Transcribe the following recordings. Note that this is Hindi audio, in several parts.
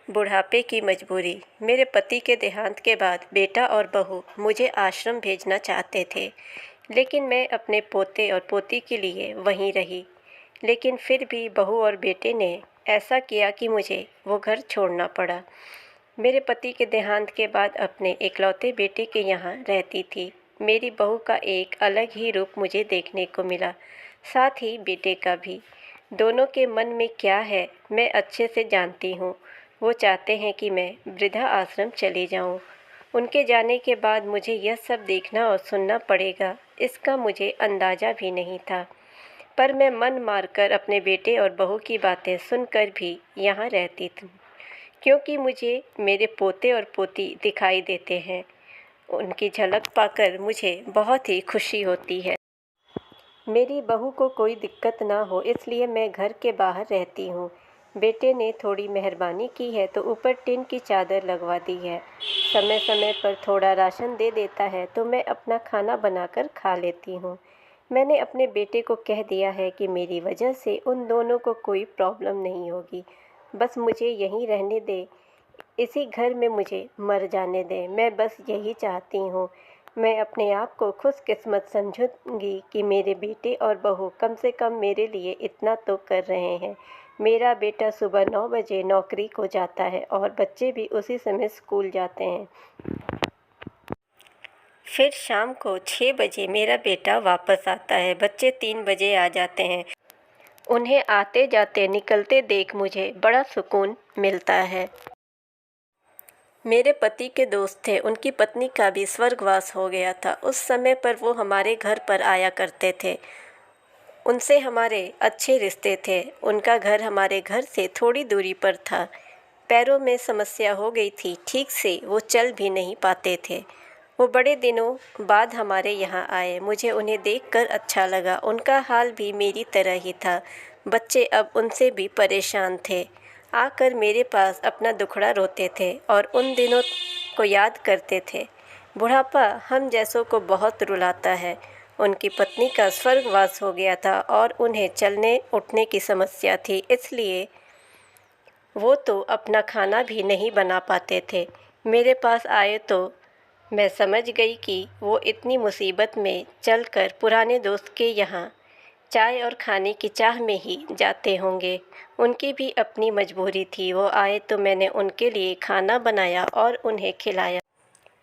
बुढ़ापे की मजबूरी। मेरे पति के देहांत के बाद बेटा और बहू मुझे आश्रम भेजना चाहते थे, लेकिन मैं अपने पोते और पोती के लिए वहीं रही। लेकिन फिर भी बहू और बेटे ने ऐसा किया कि मुझे वो घर छोड़ना पड़ा। मेरे पति के देहांत के बाद अपने इकलौते बेटे के यहाँ रहती थी। मेरी बहू का एक अलग ही रूप मुझे देखने को मिला, साथ ही बेटे का भी। दोनों के मन में क्या है मैं अच्छे से जानती हूँ। वो चाहते हैं कि मैं वृद्धा आश्रम चली जाऊँ। उनके जाने के बाद मुझे यह सब देखना और सुनना पड़ेगा, इसका मुझे अंदाज़ा भी नहीं था। पर मैं मन मारकर अपने बेटे और बहू की बातें सुनकर भी यहाँ रहती थी, क्योंकि मुझे मेरे पोते और पोती दिखाई देते हैं। उनकी झलक पाकर मुझे बहुत ही खुशी होती है। मेरी बहू को कोई दिक्कत ना हो, इसलिए मैं घर के बाहर रहती हूँ। बेटे ने थोड़ी मेहरबानी की है तो ऊपर टिन की चादर लगवा दी है। समय समय पर थोड़ा राशन दे देता है तो मैं अपना खाना बनाकर खा लेती हूँ। मैंने अपने बेटे को कह दिया है कि मेरी वजह से उन दोनों को कोई प्रॉब्लम नहीं होगी। बस मुझे यहीं रहने दे, इसी घर में मुझे मर जाने दे, मैं बस यही चाहती हूँ। मैं अपने आप को खुशकिस्मत समझूंगी कि मेरे बेटे और बहू कम से कम मेरे लिए इतना तो कर रहे हैं। मेरा बेटा सुबह 9 बजे नौकरी को जाता है और बच्चे भी उसी समय स्कूल जाते हैं। फिर शाम को 6 बजे मेरा बेटा वापस आता है। बच्चे 3 बजे आ जाते हैं। उन्हें आते जाते निकलते देख मुझे बड़ा सुकून मिलता है। मेरे पति के दोस्त थे, उनकी पत्नी का भी स्वर्गवास हो गया था। उस समय पर वो हमारे घर पर आया करते थे। उनसे हमारे अच्छे रिश्ते थे। उनका घर हमारे घर से थोड़ी दूरी पर था। पैरों में समस्या हो गई थी, ठीक से वो चल भी नहीं पाते थे। वो बड़े दिनों बाद हमारे यहाँ आए। मुझे उन्हें देखकर अच्छा लगा। उनका हाल भी मेरी तरह ही था। बच्चे अब उनसे भी परेशान थे। आकर मेरे पास अपना दुखड़ा रोते थे और उन दिनों को याद करते थे। बुढ़ापा हम जैसों को बहुत रुलाता है। उनकी पत्नी का स्वर्गवास हो गया था और उन्हें चलने उठने की समस्या थी, इसलिए वो तो अपना खाना भी नहीं बना पाते थे। मेरे पास आए तो मैं समझ गई कि वो इतनी मुसीबत में चलकर पुराने दोस्त के यहाँ चाय और खाने की चाह में ही जाते होंगे। उनकी भी अपनी मजबूरी थी। वो आए तो मैंने उनके लिए खाना बनाया और उन्हें खिलाया।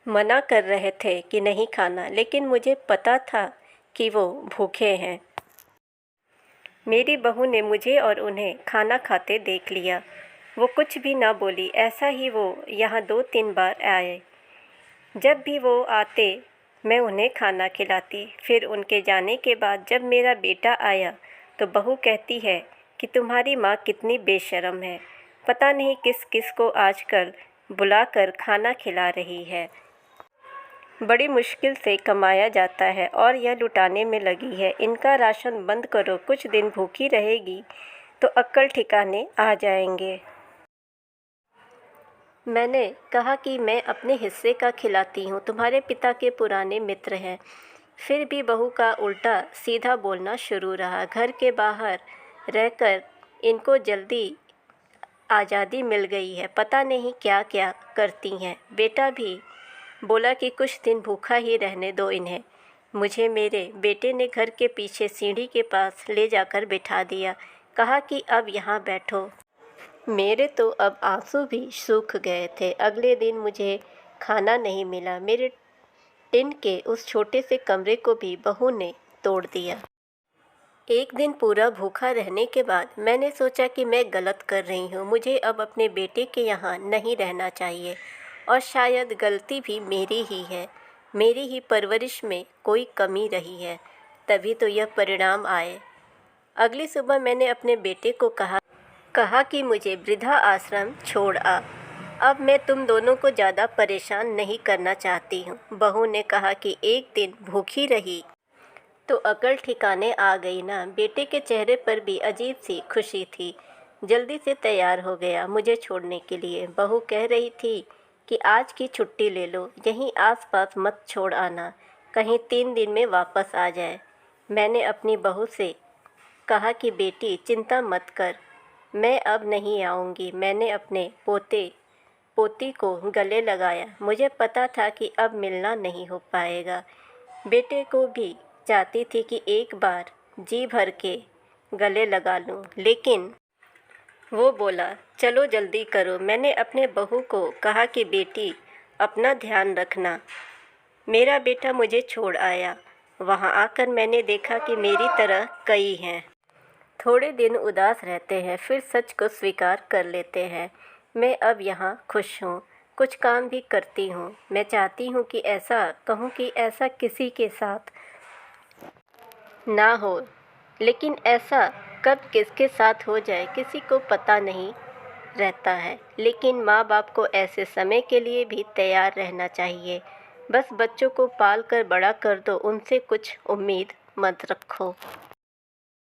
मना कर रहे थे कि नहीं खाना, लेकिन मुझे पता था कि वो भूखे हैं। मेरी बहू ने मुझे और उन्हें खाना खाते देख लिया। वो कुछ भी ना बोली। ऐसा ही वो यहाँ 2-3 बार आए। जब भी वो आते मैं उन्हें खाना खिलाती। फिर उनके जाने के बाद जब मेरा बेटा आया तो बहू कहती है कि तुम्हारी माँ कितनी बेशर्म है, पता नहीं किस किस को आजकल बुलाकर खाना खिला रही है। बड़ी मुश्किल से कमाया जाता है और यह लुटाने में लगी है। इनका राशन बंद करो, कुछ दिन भूखी रहेगी तो अक्ल ठिकाने आ जाएंगे। मैंने कहा कि मैं अपने हिस्से का खिलाती हूँ, तुम्हारे पिता के पुराने मित्र हैं। फिर भी बहू का उल्टा सीधा बोलना शुरू रहा। घर के बाहर रहकर इनको जल्दी आज़ादी मिल गई है, पता नहीं क्या क्या करती हैं। बेटा भी बोला कि कुछ दिन भूखा ही रहने दो इन्हें। मुझे मेरे बेटे ने घर के पीछे सीढ़ी के पास ले जाकर बिठा दिया। कहा कि अब यहाँ बैठो। मेरे तो अब आंसू भी सूख गए थे। अगले दिन मुझे खाना नहीं मिला। मेरे टिन के उस छोटे से कमरे को भी बहू ने तोड़ दिया। एक दिन पूरा भूखा रहने के बाद मैंने सोचा कि मैं गलत कर रही हूँ। मुझे अब अपने बेटे के यहाँ नहीं रहना चाहिए और शायद गलती भी मेरी ही है। मेरी ही परवरिश में कोई कमी रही है, तभी तो यह परिणाम आए। अगली सुबह मैंने अपने बेटे को कहा कि मुझे वृद्धा आश्रम छोड़ आ। अब मैं तुम दोनों को ज़्यादा परेशान नहीं करना चाहती हूँ। बहू ने कहा कि एक दिन भूखी रही तो अकल ठिकाने आ गई ना। बेटे के चेहरे पर भी अजीब सी खुशी थी। जल्दी से तैयार हो गया मुझे छोड़ने के लिए। बहू कह रही थी कि आज की छुट्टी ले लो, यहीं आसपास मत छोड़ आना, कहीं 3 दिन में वापस आ जाए। मैंने अपनी बहू से कहा कि बेटी चिंता मत कर, मैं अब नहीं आऊँगी। मैंने अपने पोती को गले लगाया। मुझे पता था कि अब मिलना नहीं हो पाएगा। बेटे को भी चाहती थी कि एक बार जी भर के गले लगा लूँ, लेकिन वो बोला, चलो जल्दी करो। मैंने अपने बहू को कहा कि बेटी अपना ध्यान रखना। मेरा बेटा मुझे छोड़ आया। वहाँ आकर मैंने देखा कि मेरी तरह कई हैं। थोड़े दिन उदास रहते हैं, फिर सच को स्वीकार कर लेते हैं। मैं अब यहाँ खुश हूँ, कुछ काम भी करती हूँ। मैं चाहती हूँ कि ऐसा कहूँ कि ऐसा किसी के साथ ना हो, लेकिन ऐसा कब किसके साथ हो जाए किसी को पता नहीं रहता है। लेकिन माँ बाप को ऐसे समय के लिए भी तैयार रहना चाहिए। बस बच्चों को पाल कर बड़ा कर दो, उनसे कुछ उम्मीद मत रखो।